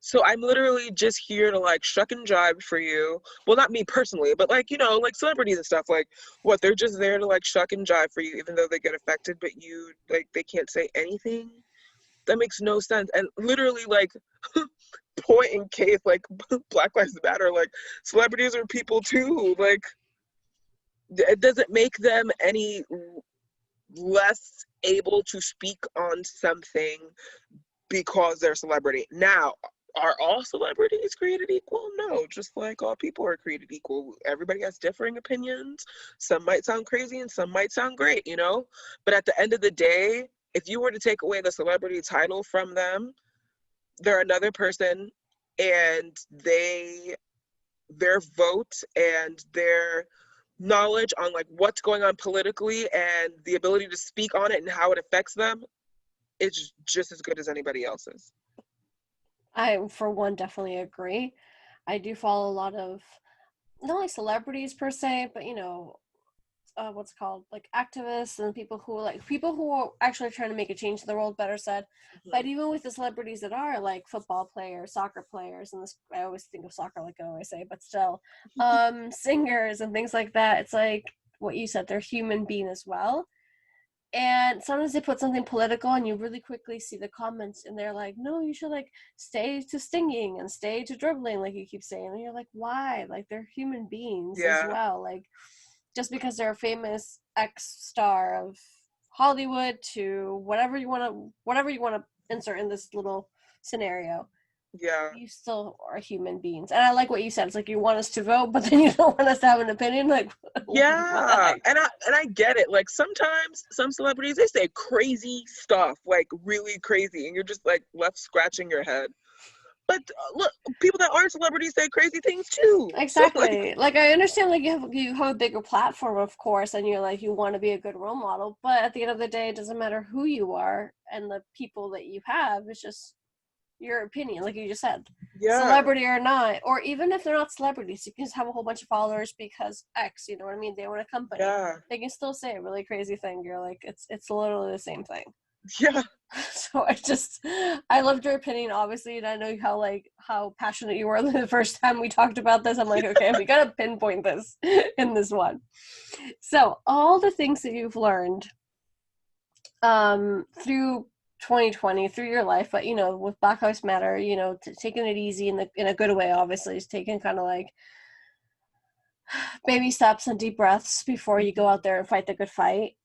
so I'm literally just here to like shuck and jive for you. Well, not me personally, but like, like celebrities and stuff. Like what, they're just there to like shuck and jive for you even though they get affected, but you like they can't say anything. That makes no sense. And literally like point in case like Black Lives Matter, like celebrities are people too. Like it doesn't make them any less able to speak on something because they're a celebrity. Now, are all celebrities created equal? No, just like all people are created equal. Everybody has differing opinions. Some might sound crazy and some might sound great, But at the end of the day, if you were to take away the celebrity title from them, they're another person, and their vote and their knowledge on like what's going on politically and the ability to speak on it and how it affects them is just as good as anybody else's. I, for one, definitely agree. I do follow a lot of not like celebrities per se, but what's it called, like activists and people who are actually trying to make a change in the world, better said. But Mm-hmm. even with the celebrities that are like football players, soccer players, and this, I always think of soccer like I always say, but still, singers and things like that, it's like what you said, they're human being as well. And sometimes they put something political and you really quickly see the comments and they're like, no, you should like stay to stinging and stay to dribbling, like you keep saying. And you're like, why? Like they're human beings as Yeah, well. Like just because they're a famous X star of Hollywood to whatever you want to insert in this little scenario, yeah. you still are human beings. And I like what you said. It's like you want us to vote, but then you don't want us to have an opinion. Like, what the Yeah, heck? and I get it. Like sometimes some celebrities they say crazy stuff, like really crazy, and you're just like left scratching your head. But look, people that aren't celebrities say crazy things too. So like, Exactly. Like I understand like you have a bigger platform, of course, and you're like you want to be a good role model, but at the end of the day it doesn't matter who you are and the people that you have. It's just your opinion, like you just said. yeah, Celebrity or not, or even if they're not celebrities, you can just have a whole bunch of followers because X, you know what I mean? They own a company. yeah, They can still say a really crazy thing. You're like, it's literally the same thing. yeah, So I loved your opinion, obviously, and I know how passionate you were the first time we talked about this. I'm like, okay, we gotta pinpoint this in this one. So all the things that you've learned through 2020, through your life, but with Black Lives Matter, taking it easy in a good way, obviously, is taking kind of like baby steps and deep breaths before you go mhm. out there and fight the good fight.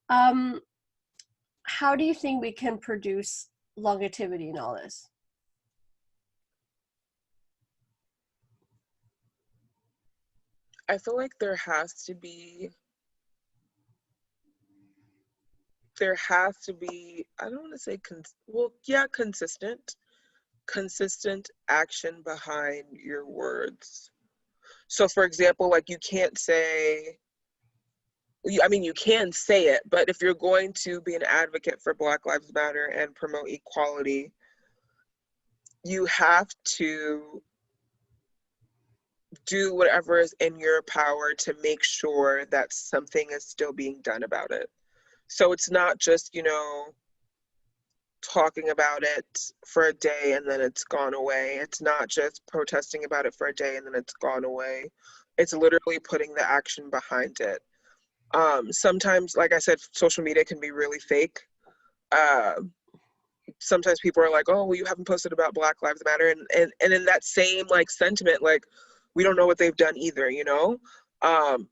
How do you think we can produce longevity in all this? I feel like there has to be. I don't want to say well, yeah, consistent action behind your words. So, for example, like you can't say I mean, you can say it, but if you're going to be an advocate for Black Lives Matter and promote equality, you have to do whatever is in your power to make sure that something is still being done about it. So it's not just, talking about it for a day and then it's gone away. It's not just protesting about it for a day and then it's gone away. It's literally putting the action behind it. Sometimes, like I said, social media can be really fake. Uh, Sometimes people are like, oh, well, you haven't posted about Black Lives Matter. And in that same like sentiment, like we don't know what they've done either. Um,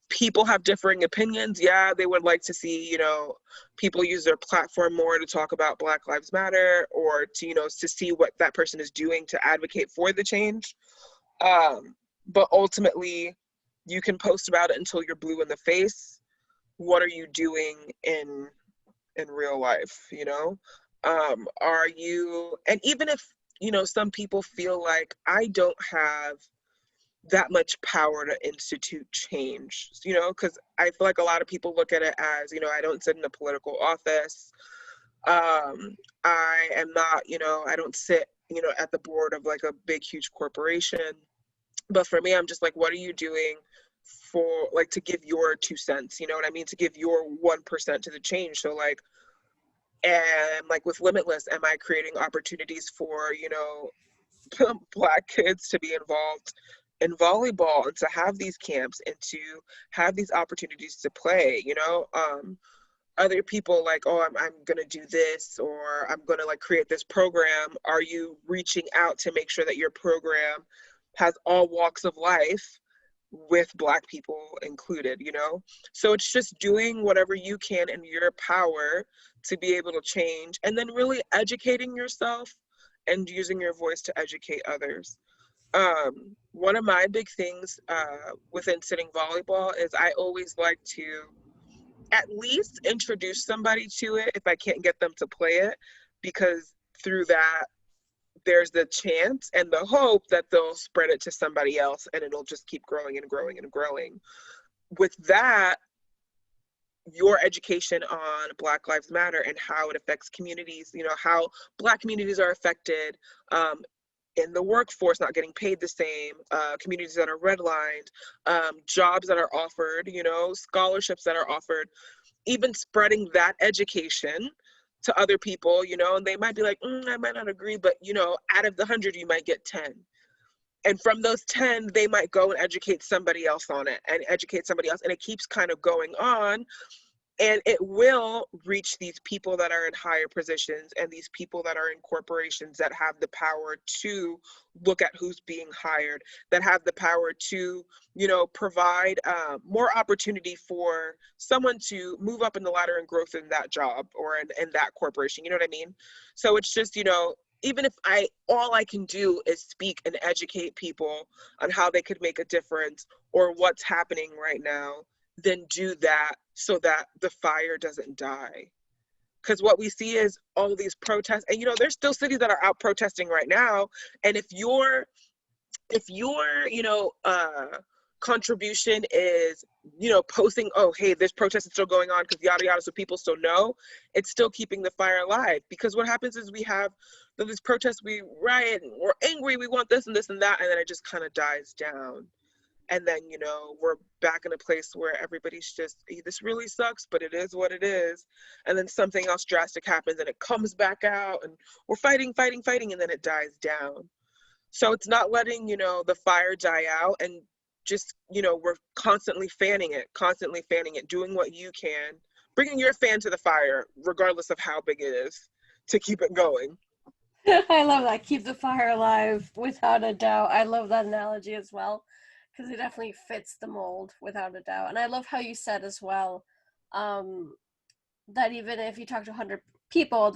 People have differing opinions. Yeah, they would like to see, people use their platform more to talk about Black Lives Matter or to see what that person is doing to advocate for the change. But ultimately, you can post about it until you're blue in the face. What are you doing in real life? Are you, and even if, some people feel like I don't have that much power to institute change, because I feel like a lot of people look at it as, I don't sit in a political office. I am not, I don't sit, at the board of like a big, huge corporation. But for me, I'm just like, what are you doing for, like, to give your 2 cents? You know what I mean? To give your 1% to the change. So, like, and like with Limitless, am I creating opportunities for, Black kids to be involved in volleyball and to have these camps and to have these opportunities to play? Other people like, oh, I'm gonna do this, or I'm gonna like create this program. Are you reaching out to make sure that your program has all walks of life with Black people included? So it's just doing whatever you can in your power to be able to change, and then really educating yourself and using your voice to educate others. One of my big things within sitting volleyball is I always like to at least introduce somebody to it if I can't get them to play it, because through that, there's the chance and the hope that they'll spread it to somebody else and it'll just keep growing and growing and growing. With that, your education on Black Lives Matter and how it affects communities, how Black communities are affected, in the workforce, not getting paid the same, communities that are redlined, jobs that are offered, scholarships that are offered, even spreading that education to other people, and they might be like, I might not agree, but, out of the 100, you might get 10. And from those 10, they might go and educate somebody else on it and educate somebody else. And it keeps kind of going on, and it will reach these people that are in higher positions and these people that are in corporations that have the power to look at who's being hired, that have the power to, provide more opportunity for someone to move up in the ladder and growth in that job or in that corporation. You know what I mean? So it's just, even if all I can do is speak and educate people on how they could make a difference or what's happening right now, then do that so that the fire doesn't die. Because what we see is all these protests, and there's still cities that are out protesting right now. And if your contribution is posting, oh hey, this protest is still going on because yada yada, so people still know, it's still keeping the fire alive. Because what happens is we have these protests, we riot, and we're angry, we want this and this and that, and then it just kind of dies down. And then, we're back in a place where everybody's just, hey, this really sucks, but it is what it is. And then something else drastic happens and it comes back out and we're fighting, and then it dies down. So it's not letting, the fire die out, and just, we're constantly fanning it, doing what you can, bringing your fan to the fire, regardless of how big it is, to keep it going. I love that. Keep the fire alive, without a doubt. I love that analogy as well, because it definitely fits the mold, without a doubt. And I love how you said as well, um, that even if you talk to 100 people,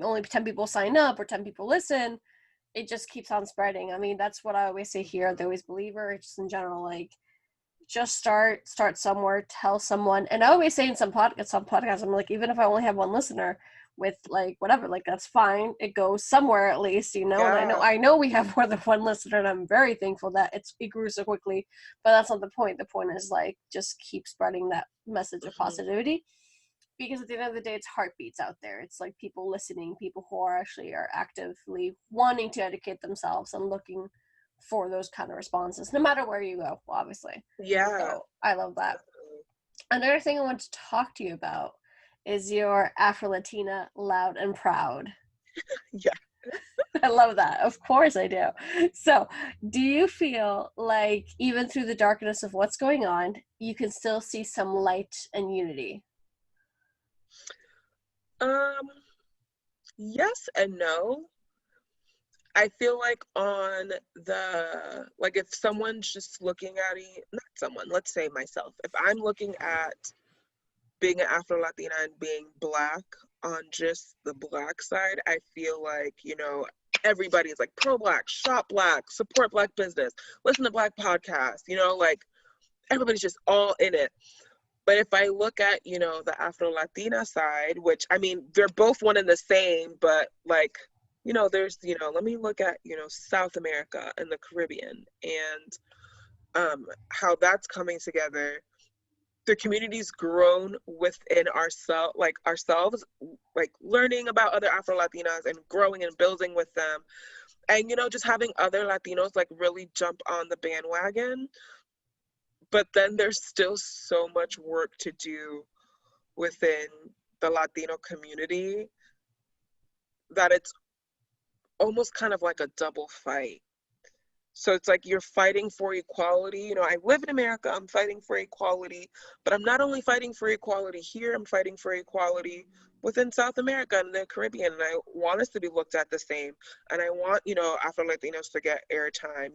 only 10 people sign up or 10 people listen, it just keeps on spreading. I mean, that's what I always say here at the Always Believer, just in general, like, just start somewhere, tell someone. And I always say in some podcasts, I'm like, even if I only have one listener with like whatever, like that's fine, it goes somewhere at least, and Yeah. I know we have more than one listener, and I'm very thankful that it grew so quickly. But that's not the point. The point is, like, just keep spreading that message of Hmm. positivity, because at the end of the day, it's heartbeats out there. It's like people listening, people who are actively wanting to educate themselves and looking for those kind of responses, no matter where you go, obviously. Yeah. So I love that. Definitely. Another thing I want to talk to you about is your Afro Latina loud and proud. Yeah. I love that. Of course I do. So, do you feel like even through the darkness of what's going on, you can still see some light and unity? Um, yes and no. I feel like on like if someone's just looking at it, not someone, let's say myself, if I'm looking at being an Afro Latina and being Black on just the Black side, I feel like, everybody's like pro Black, shop Black, support Black business, listen to Black podcasts, like everybody's just all in it. But if I look at, the Afro Latina side, which I mean, they're both one and the same, but like, there's, let me look at, South America and the Caribbean and how that's coming together. The community's grown within ourselves, like learning about other Afro Latinas and growing and building with them. And, just having other Latinos like really jump on the bandwagon. But then there's still so much work to do within the Latino community that it's almost kind of like a double fight. So it's like you're fighting for equality. I live in America, I'm fighting for equality, but I'm not only fighting for equality here, I'm fighting for equality within South America and the Caribbean. And I want us to be looked at the same. And I want, Afro Latinos to get airtime,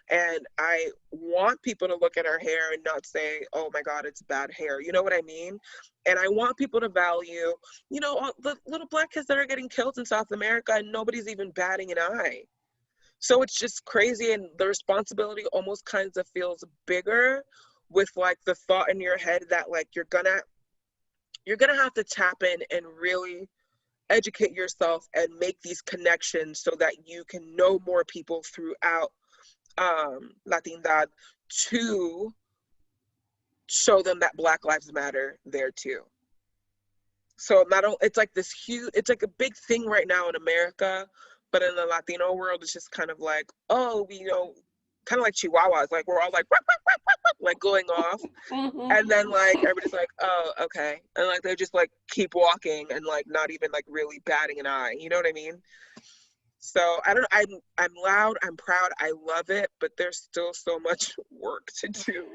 and I want people to look at our hair and not say, oh my God, it's bad hair. You know what I mean? And I want people to value, all the little Black kids that are getting killed in South America and nobody's even batting an eye. So it's just crazy, and the responsibility almost kind of feels bigger with like the thought in your head that like you're gonna have to tap in and really educate yourself and make these connections so that you can know more people throughout Latindad to show them that Black Lives Matter there too. So not only it's like this huge, it's like a big thing right now in America, but in the Latino world, it's just kind of like, oh, we, kind of like Chihuahuas, like we're all like, "Ruff, ruff, ruff, ruff, ruff," like going off, Mhm. and then like everybody's like, oh, okay, and like they just like keep walking and like not even like really batting an eye. You know what I mean? So I don't. I'm loud. I'm proud. I love it, but there's still so much work to do.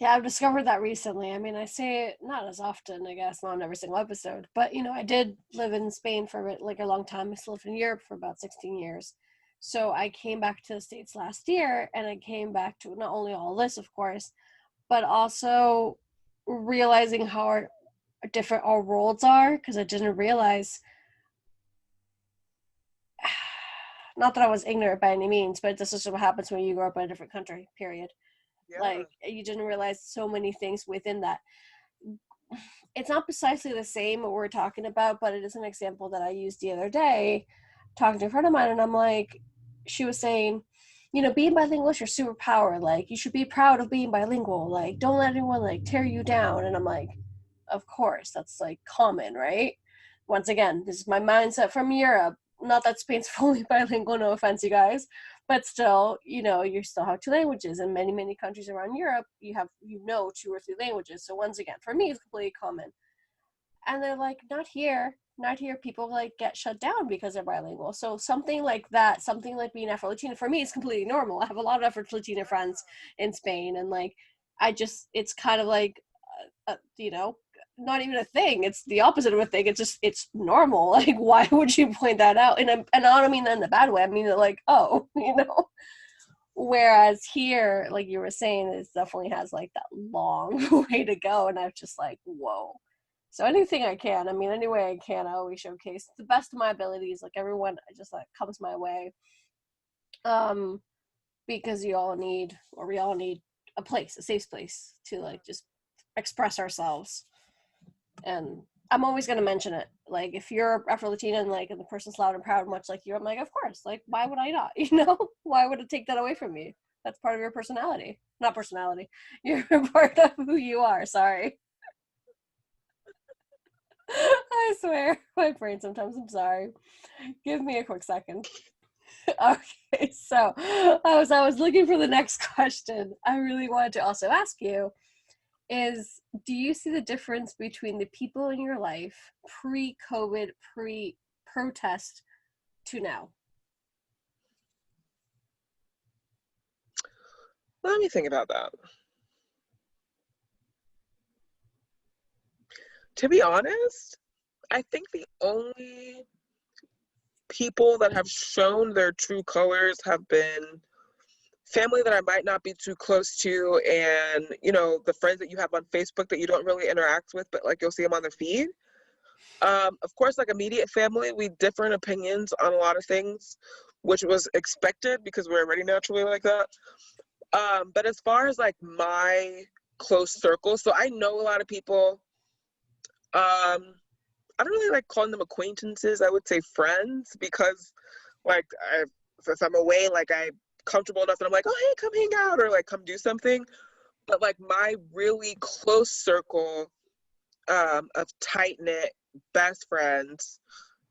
Yeah, I've discovered that recently. I mean, I say it not as often, I guess, not on every single episode, but I did live in Spain for like a long time. I still lived in Europe for about 16 years. So I came back to the States last year, and I came back to not only all this, of course, but also realizing how different our worlds are, because I didn't realize, not that I was ignorant by any means, but this is what happens when you grow up in a different country, period. Yeah. Like, you didn't realize so many things within that. It's not precisely the same what we're talking about, but it is an example that I used the other day talking to a friend of mine, and I'm like, she was saying, being bilingual is your superpower. Like, you should be proud of being bilingual. Like, don't let anyone like tear you down. And I'm like, of course, that's like common, right? Once again, this is my mindset from Europe. Not that Spain's fully bilingual, no offense, you guys, but still, you still have two languages. In many, many countries around Europe, you have, two or three languages. So once again, for me, it's completely common. And they're like, not here. Not here. People like get shut down because they're bilingual. So something like that, something like being Afro Latina, for me, is completely normal. I have a lot of Afro Latina friends in Spain, and like, it's kind of like, not even a thing. It's the opposite of a thing. It's normal. Like, why would you point that out? And I don't mean that in a bad way. I mean that, like, oh, Whereas here, like you were saying, it definitely has like that long way to go, and I'm just like, whoa. So anything I can, I mean, any way I can, I always showcase the best of my abilities. Like, everyone just like comes my way, um, because we all need a place, a safe place to like just express ourselves. And I'm always gonna mention it. Like, if you're Afro Latina and like and the person's loud and proud, much like you, I'm like, of course. Like, why would I not? Why would it take that away from me? That's part of your personality. Not personality. You're part of who you are. Sorry. I swear, my brain sometimes. I'm sorry. Give me a quick second. Okay, so I was looking for the next question. I really wanted to also ask you is, do you see the difference between the people in your life pre-COVID, pre-protest to now? Let me think about that. To be honest, I think the only people that have shown their true colors have been family that I might not be too close to, and the friends that you have on Facebook that you don't really interact with, but like you'll see them on the feed. Of course, like immediate family, we different opinions on a lot of things, which was expected because we're already naturally like that. But as far as like my close circle, so I know a lot of people. I don't really like calling them acquaintances. I would say friends because, like, if I'm away, like I'm comfortable enough that I'm like, oh hey, come hang out or like come do something. But like my really close circle of tight knit best friends,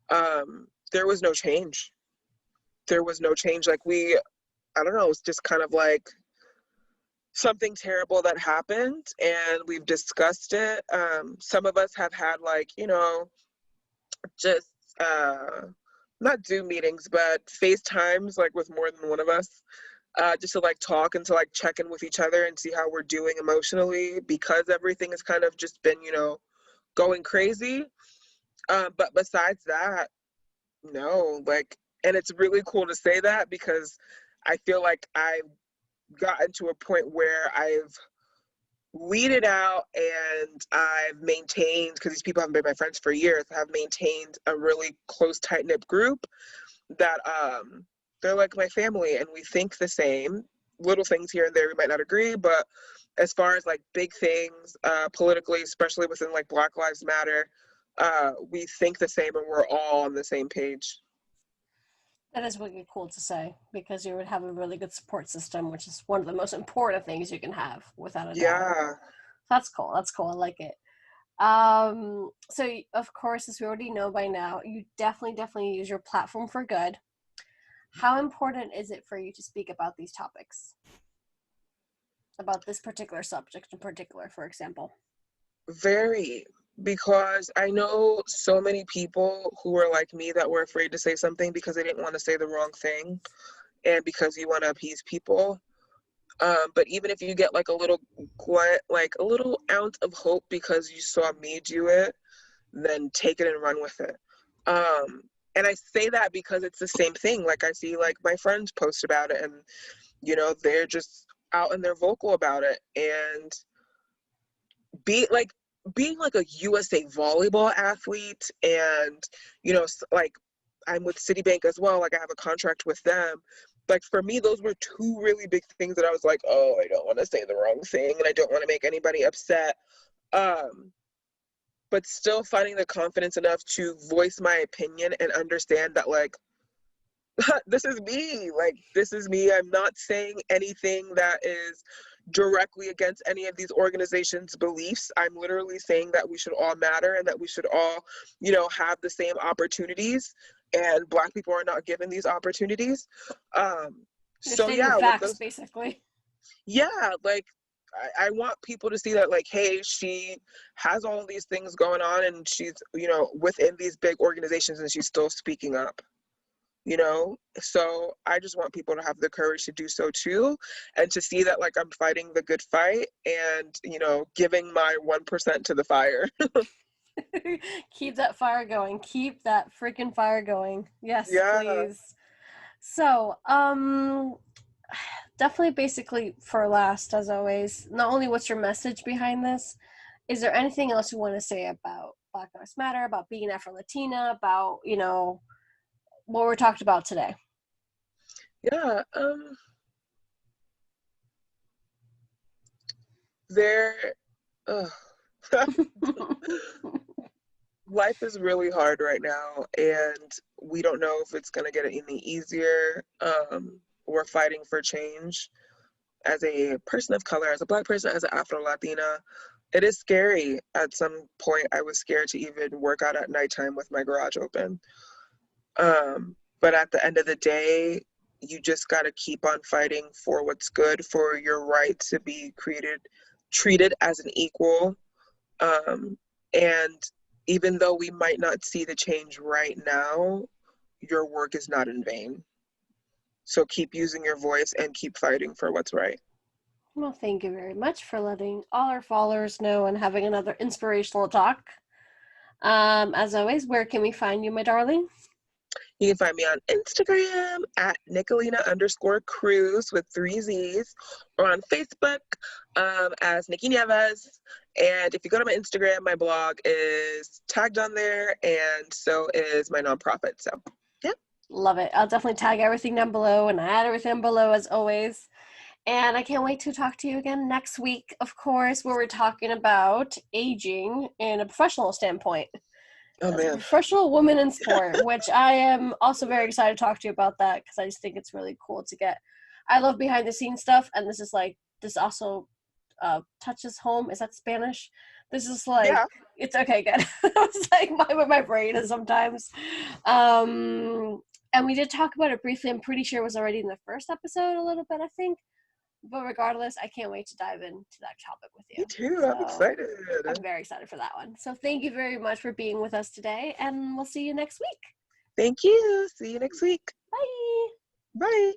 there was no change. There was no change. Like I don't know, it's just kind of like something terrible that happened, and we've discussed it. Some of us have had like just uh not Zoom meetings, but FaceTimes, like with more than one of us, just to like talk and to like check in with each other and see how we're doing emotionally because everything has kind of just been, going crazy. But besides that, no, like, and it's really cool to say that because I feel like I've gotten to a point where I've weeded out and I've maintained, because these people haven't been my friends for years, have maintained a really close, tight knit group that they're like my family and we think the same. Little things here and there we might not agree, but as far as like big things politically, especially within like Black Lives Matter, we think the same and we're all on the same page. That is really cool to say because you would have a really good support system, which is one of the most important things you can have, without a doubt. Yeah. That's cool. That's cool. I like it. So of course, as we already know by now, you definitely use your platform for good. How important is it for you to speak about these topics? About this particular subject in particular, for example? Very, because I know so many people who were like me that were afraid to say something because they didn't want to say the wrong thing and because you want to appease people. But even if you get like a little like a little ounce of hope because you saw me do it, then take it and run with it. And I say that because it's the same thing. Like I see like my friends post about it and they're just out and they're vocal about it. And be like being like a USA volleyball athlete and like I'm with Citibank as well, like I have a contract with them. Like for me those were two really big things that I was like, oh, I don't want to say the wrong thing and I don't want to make anybody upset. um but still finding the confidence enough to voice my opinion and understand that like this is me. Like, this is me. I'm not saying anything that is directly against any of these organizations' beliefs. I'm literally saying that we should all matter and that we should all, have the same opportunities. And Black people are not given these opportunities. You're So stating yeah, with facts, those, basically. yeah, like I want people to see that, like, hey, she has all of these things going on, and she's, within these big organizations, and she's still speaking up. So I just want people to have the courage to do so too, and to see that like I'm fighting the good fight and giving my 1% to the fire. Keep that fire going. Keep that freaking fire going. Yes, Yeah. please. So, definitely basically for last, as always, not only what's your message behind this, is there anything else you want to say about Black Lives Matter, about being Afro Latina, about, what we're talked about today? Yeah. There ugh. Life is really hard right now and we don't know if it's going to get any easier. We're fighting for change. As a person of color, as a Black person, as an Afro Latina, it is scary. At some point, I was scared to even work out at nighttime with my garage open. But at the end of the day, you just got to keep on fighting for what's good, for your right to be treated as an equal. And even though we might not see the change right now, your work is not in vain. So keep using your voice and keep fighting for what's right. Well, thank you very much for letting all our followers know and having another inspirational talk. As always, where can we find you, my darling? You can find me on Instagram at Nicolina_Cruz with 3 Z's, or on Facebook as Nicky Nieves. And if you go to my Instagram, my blog is tagged on there, and so is my nonprofit. So, yeah. Love it. I'll definitely tag everything down below and add everything below as always. And I can't wait to talk to you again next week, of course, where we're talking about aging in a professional standpoint. Oh, As a man. professional woman in sport, which I am also very excited to talk to you about that because I just think it's really cool to get. I love behind the scenes stuff, and this also touches home. Is that Spanish? This is like Yeah. it's okay. Good. I was like where my brain is sometimes. And we did talk about it briefly. I'm pretty sure it was already in the first episode a little bit, I think. But regardless, I can't wait to dive into that topic with you. Me too. I'm So excited. I'm very excited for that one. So thank you very much for being with us today, and we'll see you next week. Thank you. See you next week. Bye. Bye.